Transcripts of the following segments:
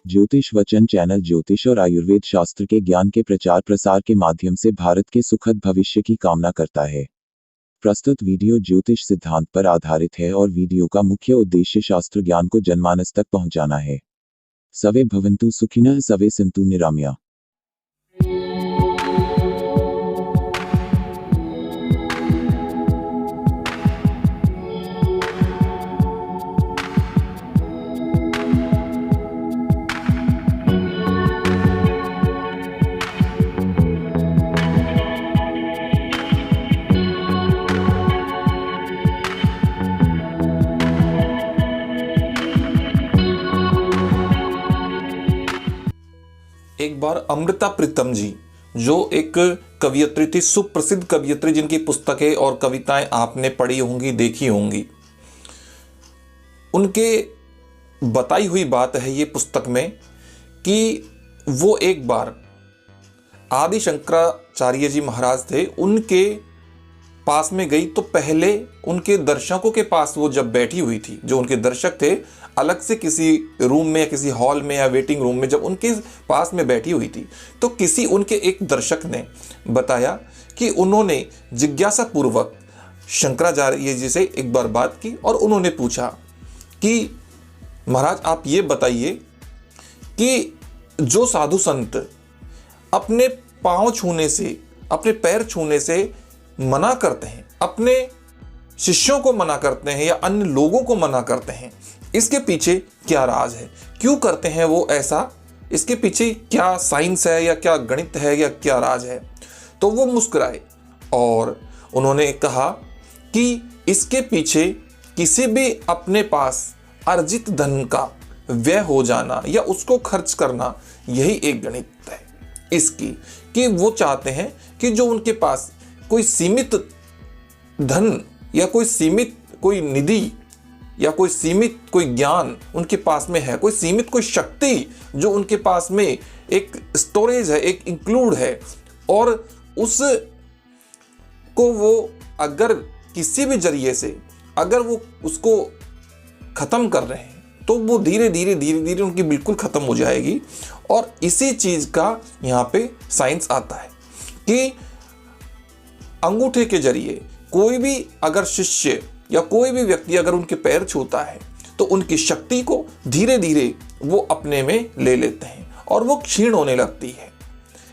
ज्योतिष वचन चैनल ज्योतिष और आयुर्वेद शास्त्र के ज्ञान के प्रचार प्रसार के माध्यम से भारत के सुखद भविष्य की कामना करता है। प्रस्तुत वीडियो ज्योतिष सिद्धांत पर आधारित है और वीडियो का मुख्य उद्देश्य शास्त्र ज्ञान को जनमानस तक पहुंचाना है। सवे भवन्तु सुखिनः सवे सन्तु निरामया। एक बार अमृता प्रीतम जी, जो एक कवियत्री थी, सुप्रसिद्ध कवियत्री, जिनकी पुस्तकें और कविताएं आपने पढ़ी होंगी, देखी होंगी, उनके बताई हुई बात है ये पुस्तक में कि वो एक बार आदि शंकराचार्य जी महाराज थे, उनके पास में गई तो पहले उनके दर्शकों के पास वो जब बैठी हुई थी, जो उनके दर्शक थे, अलग से किसी रूम में या किसी हॉल में या वेटिंग रूम में जब उनके पास में बैठी हुई थी, तो किसी उनके एक दर्शक ने बताया कि उन्होंने जिज्ञासा पूर्वक शंकराचार्य जी से एक बार बात की और उन्होंने पूछा कि महाराज आप ये बताइए कि जो साधु संत अपने पाँव छूने से, अपने पैर छूने से मना करते हैं, अपने शिष्यों को मना करते हैं या अन्य लोगों को मना करते हैं, इसके पीछे क्या राज है, क्यों करते हैं वो ऐसा, इसके पीछे क्या साइंस है या क्या गणित है या क्या राज है। तो वो मुस्कुराए और उन्होंने कहा कि इसके पीछे किसी भी अपने पास अर्जित धन का व्यय हो जाना या उसको खर्च करना, यही एक गणित है इसकी, कि वो चाहते हैं कि जो उनके पास कोई सीमित धन या कोई सीमित कोई निधि या कोई सीमित कोई ज्ञान उनके पास में है, कोई सीमित कोई शक्ति जो उनके पास में एक स्टोरेज है, एक इंक्लूड है, और उस को वो अगर किसी भी जरिए से अगर वो उसको ख़त्म कर रहे हैं तो वो धीरे धीरे उनकी बिल्कुल ख़त्म हो जाएगी। और इसी चीज़ का यहाँ पे साइंस आता है कि अंगूठे के जरिए कोई भी अगर शिष्य या कोई भी व्यक्ति अगर उनके पैर छूता है तो उनकी शक्ति को धीरे धीरे वो अपने में ले लेते हैं और वो क्षीण होने लगती है।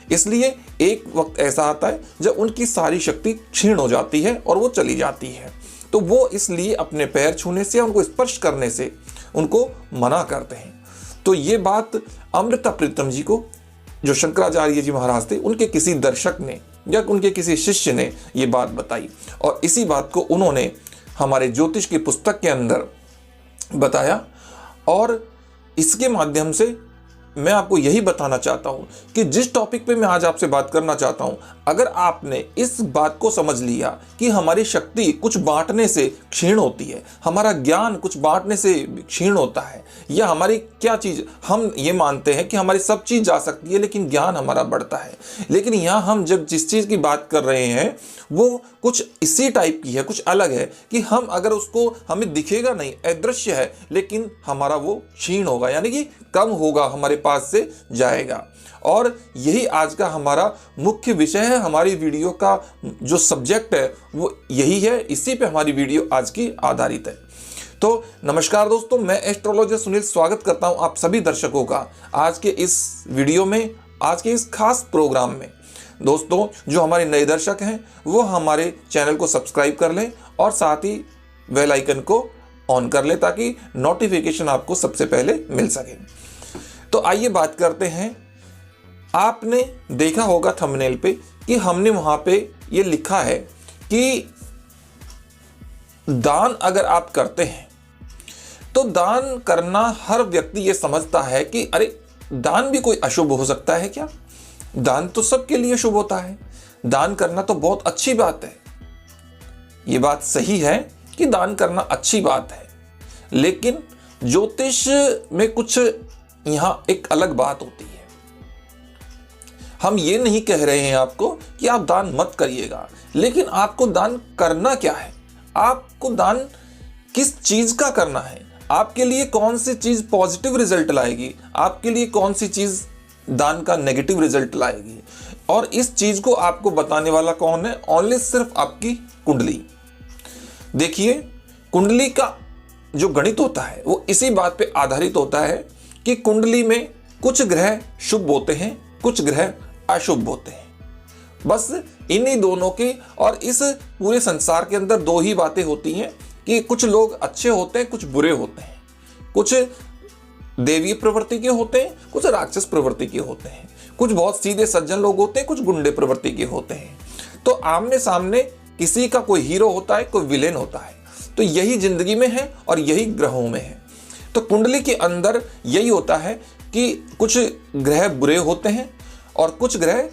इसलिए एक वक्त ऐसा आता है जब उनकी सारी शक्ति क्षीण हो जाती है और वो चली जाती है, तो वो इसलिए अपने पैर छूने से या उनको स्पर्श करने से उनको मना करते हैं। तो ये बात अमृता प्रीतम जी को, जो शंकराचार्य जी महाराज थे, उनके किसी दर्शक ने या उनके किसी शिष्य ने ये बात बताई और इसी बात को उन्होंने हमारे ज्योतिष की पुस्तक के अंदर बताया। और इसके माध्यम से मैं आपको यही बताना चाहता हूँ कि जिस टॉपिक पे मैं आज आपसे बात करना चाहता हूँ, अगर आपने इस बात को समझ लिया कि हमारी शक्ति कुछ बांटने से क्षीण होती है, हमारा ज्ञान कुछ बांटने से क्षीण होता है, या हमारी क्या चीज़, हम ये मानते हैं कि हमारी सब चीज़ जा सकती है लेकिन ज्ञान हमारा बढ़ता है, लेकिन यहाँ हम जब जिस चीज़ की बात कर रहे हैं वो कुछ इसी टाइप की है, कुछ अलग है कि हम अगर उसको, हमें दिखेगा नहीं, अदृश्य है, लेकिन हमारा वो क्षीण होगा, यानी कि कम होगा, हमारे पास से जाएगा। और यही आज का हमारा मुख्य विषय है, हमारी वीडियो का जो सब्जेक्ट है वो यही है, इसी पे हमारी वीडियो आज की आधारित है। तो नमस्कार दोस्तों, मैं एस्ट्रोलॉजर सुनील स्वागत करता हूं आप सभी दर्शकों का आज के इस वीडियो में, आज के इस खास प्रोग्राम में। दोस्तों, जो हमारे नए दर्शक हैं वो हमारे चैनल को सब्सक्राइब कर लें और साथ ही बेल आइकन को ऑन कर लें ताकि नोटिफिकेशन आपको सबसे पहले मिल सके। तो आइए बात करते हैं। आपने देखा होगा थंबनेल पे कि हमने वहां पे ये लिखा है कि दान अगर आप करते हैं तो दान करना, हर व्यक्ति ये समझता है कि अरे दान भी कोई अशुभ हो सकता है क्या, दान तो सबके लिए शुभ होता है, दान करना तो बहुत अच्छी बात है। ये बात सही है कि दान करना अच्छी बात है, लेकिन ज्योतिष में कुछ यहाँ एक अलग बात होती है। हम ये नहीं कह रहे हैं आपको कि आप दान मत करिएगा, लेकिन आपको दान करना क्या है, आपको दान किस चीज का करना है, आपके लिए कौन सी चीज पॉजिटिव रिजल्ट लाएगी, आपके लिए कौन सी चीज दान का नेगेटिव रिजल्ट लाएगी, और इस चीज को आपको बताने वाला कौन है? ओनली सिर्फ आपकी कुंडली। देखिए, कुंडली का जो गणित होता है वो इसी बात पे आधारित होता है कि कुंडली में कुछ ग्रह शुभ होते हैं, कुछ ग्रह अशुभ होते हैं। बस इन्हीं दोनों के, और इस पूरे संसार के अंदर दो ही बातें होती हैं कि कुछ लोग अच्छे होते हैं, कुछ बुरे होते हैं, कुछ देवीय प्रवृत्ति के होते हैं, कुछ राक्षस प्रवृत्ति के होते हैं, कुछ बहुत सीधे सज्जन लोग होते हैं, कुछ गुंडे प्रवृत्ति के होते हैं। तो आमने सामने किसी का कोई हीरो होता है, कोई विलेन होता है। तो यही जिंदगी में है और यही ग्रहों में है। तो कुंडली के अंदर यही होता है कि कुछ ग्रह बुरे होते हैं और कुछ ग्रह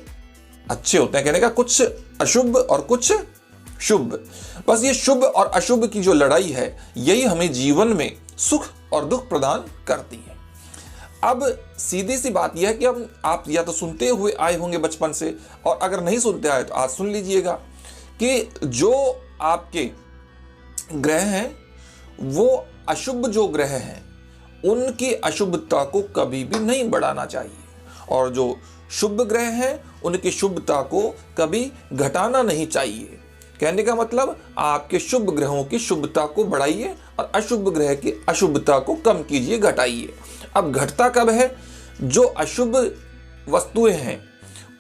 अच्छे होते हैं। कहने का कुछ अशुभ और कुछ शुभ। बस ये शुभ और अशुभ की जो लड़ाई है यही हमें जीवन में सुख और दुख प्रदान करती है। अब सीधी सी बात यह है कि अब आप या तो सुनते हुए आए होंगे बचपन से, और अगर नहीं सुनते आए तो आज सुन लीजिएगा कि जो आपके ग्रह हैं वो अशुभ जो ग्रह हैं उनकी अशुभता को कभी भी नहीं बढ़ाना चाहिए, और जो शुभ ग्रह हैं उनकी शुभता को कभी घटाना नहीं चाहिए। कहने का मतलब आपके शुभ ग्रहों की शुभता को बढ़ाइए और अशुभ ग्रह की अशुभता को कम कीजिए, घटाइए। अब घटता कब है? जो अशुभ वस्तुएं हैं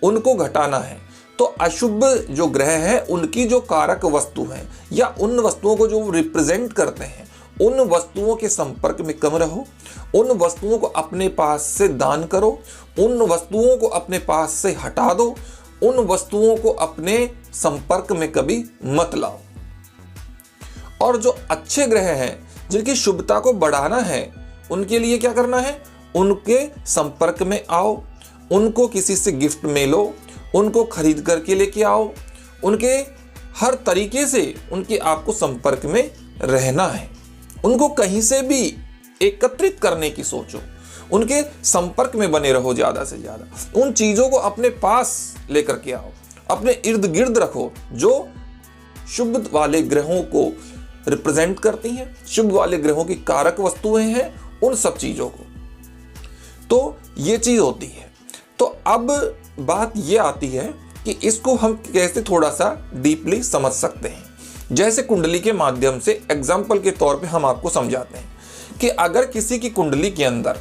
उनको घटाना है, तो अशुभ जो ग्रह हैं उनकी जो कारक वस्तु हैं या उन वस्तुओं को जो रिप्रेजेंट करते हैं उन वस्तुओं के संपर्क में कम रहो, उन वस्तुओं को अपने पास से दान करो, उन वस्तुओं को अपने पास से हटा दो, उन वस्तुओं को अपने संपर्क में कभी मत लाओ। और जो अच्छे ग्रह हैं जिनकी शुभता को बढ़ाना है उनके लिए क्या करना है? उनके संपर्क में आओ, उनको किसी से गिफ्ट में लो, उनको खरीद करके लेके आओ, उनके हर तरीके से उनके आपको संपर्क में रहना है। उनको कहीं से भी एकत्रित करने की सोचो, उनके संपर्क में बने रहो ज़्यादा से ज़्यादा। उन चीज़ों को अपने पास लेकर के आओ, अपने इर्द गिर्द रखो जो शुभ वाले ग्रहों को रिप्रेजेंट करती हैं, शुभ वाले ग्रहों की कारक वस्तुएं हैं, उन सब चीज़ों को। तो ये चीज़ होती है। तो अब बात ये आती है कि इसको हम कैसे थोड़ा सा डीपली समझ सकते हैं। जैसे कुंडली के माध्यम से एग्जाम्पल के तौर पे हम आपको समझाते हैं कि अगर किसी की कुंडली के अंदर,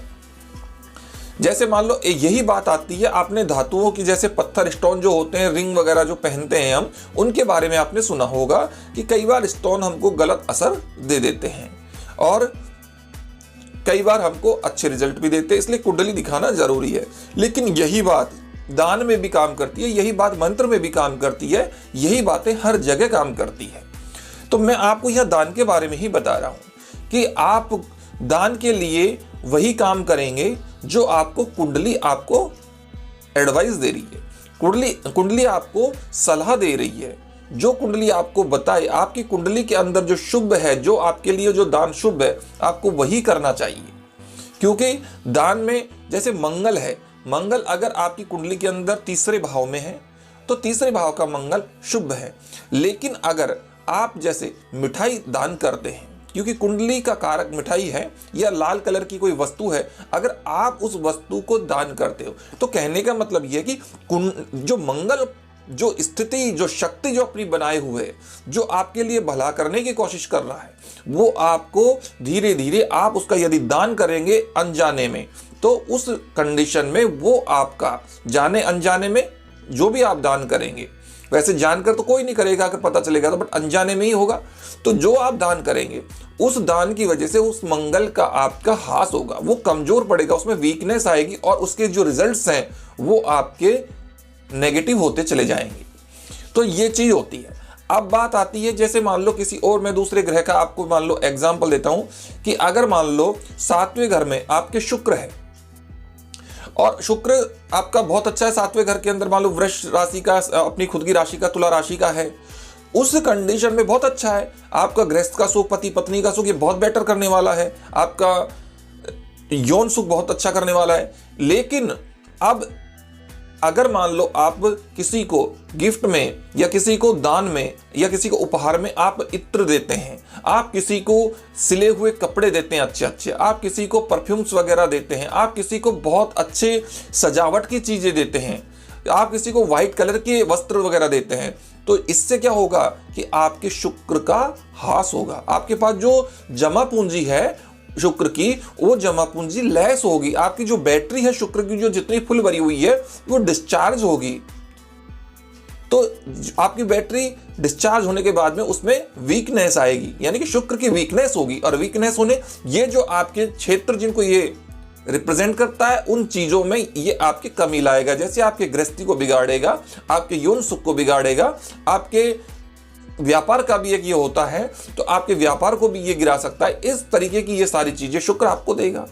जैसे मान लो यही बात आती है, आपने धातुओं की जैसे पत्थर स्टोन जो होते हैं, रिंग वगैरह जो पहनते हैं हम, उनके बारे में आपने सुना होगा कि कई बार स्टोन हमको गलत असर दे देते हैं और कई बार हमको अच्छे रिजल्ट भी देते हैं, इसलिए कुंडली दिखाना जरूरी है। लेकिन यही बात दान में भी काम करती है, यही बात मंत्र में भी काम करती है, यही बातें हर जगह काम करती है। तो मैं आपको यह दान के बारे में ही बता रहा हूं कि आप दान के लिए वही काम करेंगे जो आपको कुंडली आपको एडवाइस दे रही है, कुंडली आपको सलाह दे रही है। जो कुंडली आपको बताए, आपकी कुंडली के अंदर जो शुभ है, जो आपके लिए जो दान शुभ है, आपको वही करना चाहिए। क्योंकि दान में जैसे मंगल है, मंगल अगर आपकी कुंडली के अंदर तीसरे भाव में है तो तीसरे भाव का मंगल शुभ है। लेकिन अगर आप जैसे मिठाई दान करते हैं, क्योंकि कुंडली का कारक मिठाई है या लाल कलर की कोई वस्तु है, अगर आप उस वस्तु को दान करते हो तो कहने का मतलब यह है कि जो मंगल, जो स्थिति, जो शक्ति जो अपनी बनाए हुए है, जो आपके लिए भला करने की कोशिश कर रहा है, वो आपको धीरे धीरे आप उसका यदि दान करेंगे अनजाने में, तो उस कंडीशन में वो आपका जाने अनजाने में जो भी आप दान करेंगे, वैसे जानकर तो कोई नहीं करेगा, अगर पता चलेगा तो, बट अनजाने में ही होगा, तो जो आप दान करेंगे उस दान की वजह से उस मंगल का आपका हास होगा, वो कमजोर पड़ेगा, उसमें वीकनेस आएगी और उसके जो रिजल्ट्स हैं वो आपके नेगेटिव होते चले जाएंगे। तो ये चीज होती है। अब बात आती है, जैसे मान लो किसी और, मैं दूसरे ग्रह का आपको मान लो एग्जांपल देता हूं कि अगर मान लो 7वें घर में आपके शुक्र है और शुक्र आपका बहुत अच्छा है, 7वें घर के अंदर मान लो वृष राशि का, अपनी खुद की राशि का, तुला राशि का है, उस कंडीशन में बहुत अच्छा है। आपका गृहस्थ का सुख, पति पत्नी का सुख ये बहुत बेटर करने वाला है, आपका यौन सुख बहुत अच्छा करने वाला है। लेकिन अब अगर मान लो आप किसी को गिफ्ट में या किसी को दान में या किसी को उपहार में आप इत्र देते हैं, आप किसी को सिले हुए कपड़े देते हैं अच्छे अच्छे, आप किसी को परफ्यूम्स वगैरह देते हैं, आप किसी को बहुत अच्छे सजावट की चीज़ें देते हैं, आप किसी को वाइट कलर के वस्त्र वगैरह देते हैं, तो इससे क्या होगा कि आपके शुक्र का ह्रास होगा। आपके पास जो जमा पूंजी है शुक्र की, वो जमा पूंजी लेस होगी। आपकी जो बैटरी है शुक्र की, जो जितनी फुल भरी हुई है, वो डिस्चार्ज होगी। तो आपकी बैटरी डिस्चार्ज होने के बाद में उसमें वीकनेस आएगी, यानी कि शुक्र की वीकनेस होगी। और वीकनेस होने, ये जो आपके क्षेत्र जिनको ये रिप्रेजेंट करता है, उन चीजों में ये आपकी कमी लाएगा। जैसे आपके गृहस्थी को बिगाड़ेगा, आपके यौन सुख को बिगाड़ेगा, आपके व्यापार का भी एक ये होता है, तो आपके व्यापार को भी ये गिरा सकता है। इस तरीके की ये सारी चीजें शुक्र आपको देगा।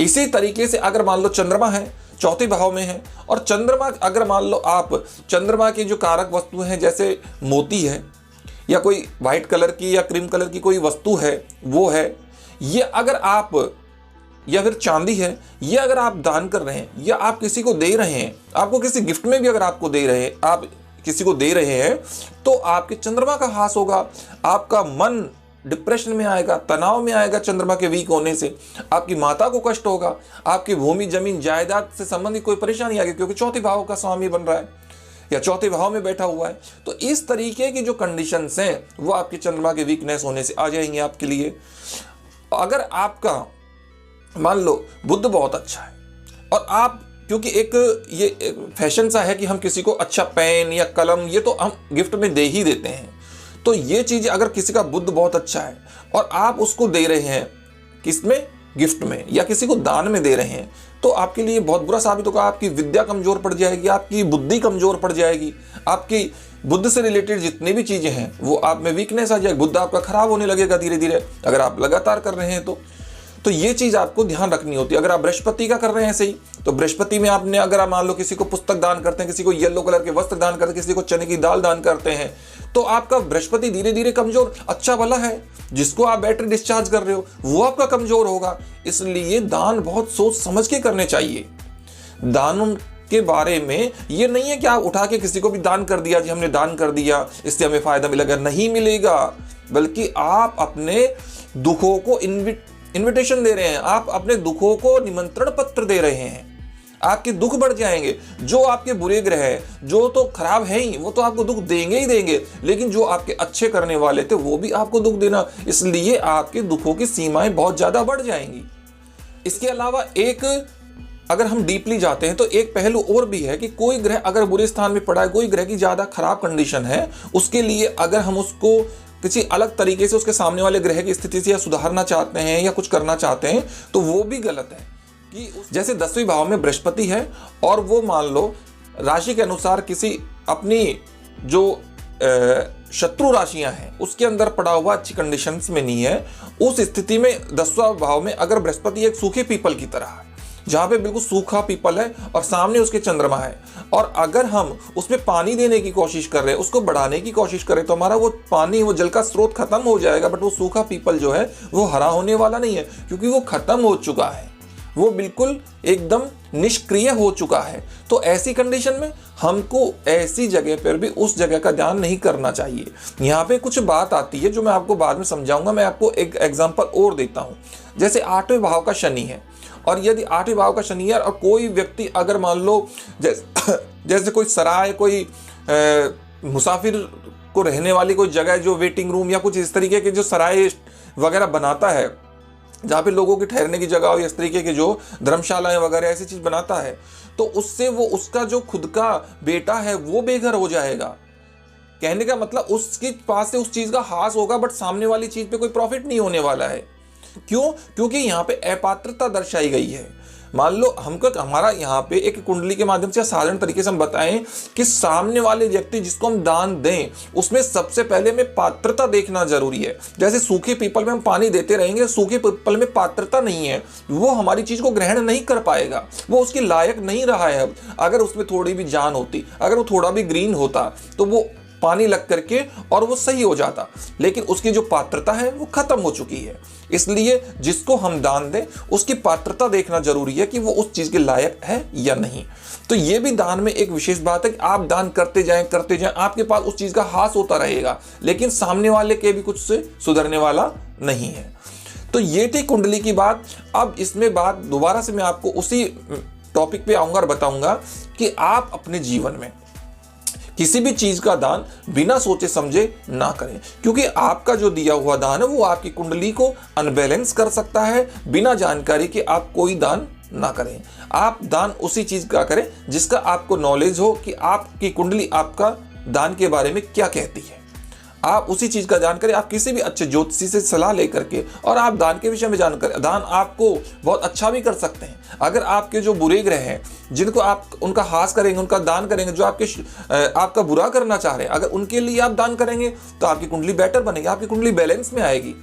इसी तरीके से अगर मान लो चंद्रमा है, चौथे भाव में है, और चंद्रमा अगर मान लो आप चंद्रमा की जो कारक वस्तु हैं, जैसे मोती है या कोई व्हाइट कलर की या क्रीम कलर की कोई वस्तु है, वो है, ये अगर आप, या फिर चांदी है, ये अगर आप दान कर रहे हैं या आप किसी को दे रहे हैं, आपको किसी गिफ्ट में भी अगर आपको दे रहे हैं, आप किसी को दे रहे हैं, तो आपके चंद्रमा का ह्रास होगा। आपका मन डिप्रेशन में आएगा, तनाव में आएगा चंद्रमा के वीक होने से। आपकी माता को कष्ट होगा, आपकी भूमि जमीन जायदाद से संबंधित कोई परेशानी आएगी, क्योंकि चौथे भाव का स्वामी बन रहा है या चौथे भाव में बैठा हुआ है। तो इस तरीके की जो कंडीशंस हैं, वो आपके चंद्रमा के वीकनेस होने से आ जाएंगे आपके लिए। अगर आपका मान लो बुध बहुत अच्छा है, और आप, क्योंकि एक ये फैशन सा है कि हम किसी को अच्छा पेन या कलम, ये तो हम गिफ्ट में दे ही देते हैं। तो ये चीज़, अगर किसी का बुध बहुत अच्छा है और आप उसको दे रहे हैं किसमें, गिफ्ट में, या किसी को दान में दे रहे हैं, तो आपके लिए बहुत बुरा साबित होगा। आपकी विद्या कमजोर पड़ जाएगी, आपकी बुद्धि कमजोर पड़ जाएगी, आपकी बुद्ध से रिलेटेड जितनी भी चीज़ें हैं वो आप में वीकनेस आ जाएगी, बुद्ध आपका खराब होने लगेगा धीरे धीरे, अगर आप लगातार कर रहे हैं तो ये चीज़ आपको ध्यान रखनी होती है। अगर आप बृहस्पति का कर रहे हैं सही, तो बृहस्पति में आपने, अगर आप मान लो किसी को पुस्तक दान करते हैं, किसी को येलो कलर के वस्त्र दान करते हैं, किसी को चने की दाल दान करते हैं, तो आपका बृहस्पति धीरे धीरे कमजोर, अच्छा भला है, जिसको आप बैटरी डिस्चार्ज कर रहे हो वो आपका कमजोर होगा। इसलिए दान बहुत सोच समझ के करने चाहिए। दान के बारे में ये नहीं है कि आप उठा के किसी को भी दान कर दिया, जी हमने दान कर दिया इससे हमें फायदा मिलेगा, नहीं मिलेगा। बल्कि आप अपने दुखों को इन्विटेशन दे रहे हैं, आप अपने दुखों को निमंत्रण पत्र दे रहे हैं। आपके दुख बढ़ जाएंगे। जो आपके बुरे ग्रह है, जो तो खराब है ही, वो तो आपको दुख देंगे ही देंगे, लेकिन जो आपके अच्छे करने वाले थे वो भी आपको दुख देना, इसलिए आपके दुखों की सीमाएं बहुत ज्यादा बढ़ जाएंगी। इसके अलावा एक, अगर हम डीपली जाते हैं तो एक पहलू और भी है कि कोई ग्रह अगर बुरे स्थान में पड़ा है, कोई ग्रह की ज्यादा खराब कंडीशन है, उसके लिए अगर हम उसको किसी अलग तरीके से उसके सामने वाले ग्रह की स्थिति से या सुधारना चाहते हैं या कुछ करना चाहते हैं, तो वो भी गलत है। कि जैसे 10वें भाव में बृहस्पति है और वो मान लो राशि के अनुसार किसी अपनी जो शत्रु राशियां हैं उसके अंदर पड़ा हुआ, अच्छी कंडीशंस में नहीं है, उस स्थिति में 10वां भाव में अगर बृहस्पति एक सूखे पीपल की तरह है, जहां पे बिल्कुल सूखा पीपल है और सामने उसके चंद्रमा है, और अगर हम उसमें पानी देने की कोशिश कर रहे हैं, उसको बढ़ाने की कोशिश करें, तो हमारा वो पानी, वो जल का स्रोत खत्म हो जाएगा। बट वो सूखा पीपल जो है वो हरा होने वाला नहीं है, क्योंकि वो खत्म हो चुका है, वो बिल्कुल एकदम निष्क्रिय हो चुका है। तो ऐसी कंडीशन में हमको ऐसी जगह पर भी उस जगह का ध्यान नहीं करना चाहिए। यहाँ पे कुछ बात आती है जो मैं आपको बाद में समझाऊंगा। मैं आपको एक एग्जांपल और देता हूँ। जैसे 8वें भाव का शनि है, और यदि 8वें भाव का शनि है और कोई व्यक्ति अगर मान लो जैसे कोई सराय, कोई मुसाफिर को रहने वाली कोई जगह, जो वेटिंग रूम या कुछ इस तरीके के जो सराय वगैरह बनाता है, जहाँ पे लोगों की ठहरने की जगह हो, इस तरीके के जो धर्मशालाएं वगैरह ऐसी चीज बनाता है, तो उससे वो उसका जो खुद का बेटा है वो बेघर हो जाएगा। कहने का मतलब उसके पास से उस चीज का हास होगा, बट सामने वाली चीज पे कोई प्रॉफिट नहीं होने वाला है। क्यों? क्योंकि यहाँ पे अपात्रता दर्शाई गई है। मान लो हमको, हमारा यहाँ पे एक कुंडली के माध्यम से साधारण तरीके से हम बताएं कि सामने वाले व्यक्ति जिसको हम दान दें, उसमें सबसे पहले में पात्रता देखना जरूरी है। जैसे सूखे पीपल में हम पानी देते रहेंगे, सूखे पीपल में पात्रता नहीं है, वो हमारी चीज को ग्रहण नहीं कर पाएगा, वो उसके लायक नहीं रहा है। अगर उसमें थोड़ी भी जान होती, अगर वो थोड़ा भी ग्रीन होता, तो वो पानी लग करके और वो सही हो जाता, लेकिन उसकी जो पात्रता है वो खत्म हो चुकी है। इसलिए जिसको हम दान दें उसकी पात्रता देखना जरूरी है कि वो उस चीज के लायक है या नहीं। तो ये भी दान में एक विशेष बात है कि आप दान करते जाएं, आपके पास उस चीज का हास होता रहेगा, लेकिन सामने वाले के भी कुछ से सुधरने वाला नहीं है। तो ये थी कुंडली की बात। अब इसमें बात दोबारा से मैं आपको उसी टॉपिक पे आऊंगा और बताऊंगा कि आप अपने जीवन में किसी भी चीज का दान बिना सोचे समझे ना करें, क्योंकि आपका जो दिया हुआ दान है वो आपकी कुंडली को अनबैलेंस कर सकता है। बिना जानकारी के आप कोई दान ना करें। आप दान उसी चीज का करें जिसका आपको नॉलेज हो कि आपकी कुंडली आपका दान के बारे में क्या कहती है। आप उसी चीज का दान करें। आप किसी भी अच्छे ज्योतिषी से सलाह लेकर के और आप दान के विषय में जानकर दान आपको बहुत अच्छा भी कर सकते हैं। अगर आपके जो बुरे ग्रह हैं जिनको आप उनका हास करेंगे, उनका दान करेंगे, जो आपका बुरा करना चाह रहे हैं, अगर उनके लिए आप दान करेंगे तो आपकी कुंडली बेटर बनेगी, आपकी कुंडली बैलेंस में आएगी।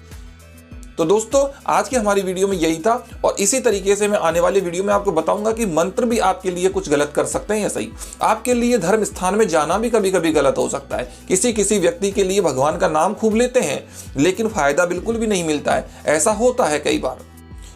तो दोस्तों आज की हमारी वीडियो में यही था, और इसी तरीके से मैं आने वाली वीडियो में आपको बताऊंगा कि मंत्र भी आपके लिए कुछ गलत कर सकते हैं या सही। आपके लिए धर्म स्थान में जाना भी कभी कभी गलत हो सकता है। किसी व्यक्ति के लिए भगवान का नाम खूब लेते हैं लेकिन फायदा बिल्कुल भी नहीं मिलता है। ऐसा होता है कई बार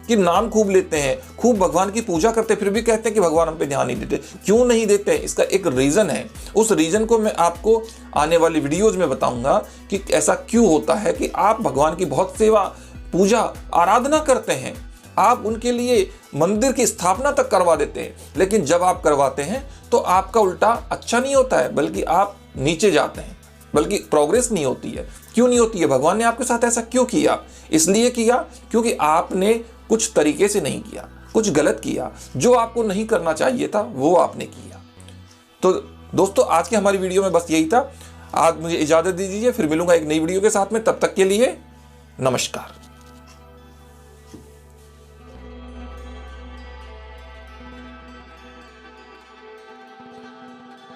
कि नाम खूब लेते हैं, खूब भगवान की पूजा करते हैं, फिर भी कहते हैं कि भगवान हम पे ध्यान नहीं देते। क्यों नहीं देते? इसका एक रीजन है। उस रीजन को मैं आपको आने वाली वीडियोज में बताऊंगा कि ऐसा क्यों होता है कि आप भगवान की बहुत सेवा, पूजा, आराधना करते हैं, आप उनके लिए मंदिर की स्थापना तक करवा देते हैं, लेकिन जब आप करवाते हैं तो आपका उल्टा अच्छा नहीं होता है, बल्कि आप नीचे जाते हैं, बल्कि प्रोग्रेस नहीं होती है। क्यों नहीं होती है? भगवान ने आपके साथ ऐसा क्यों किया? इसलिए किया क्योंकि आपने कुछ तरीके से नहीं किया, कुछ गलत किया, जो आपको नहीं करना चाहिए था वो आपने किया। तो दोस्तों आज की हमारी वीडियो में बस यही था। आज मुझे इजाजत दीजिए, फिर मिलूंगा एक नई वीडियो के साथ में। तब तक के लिए नमस्कार।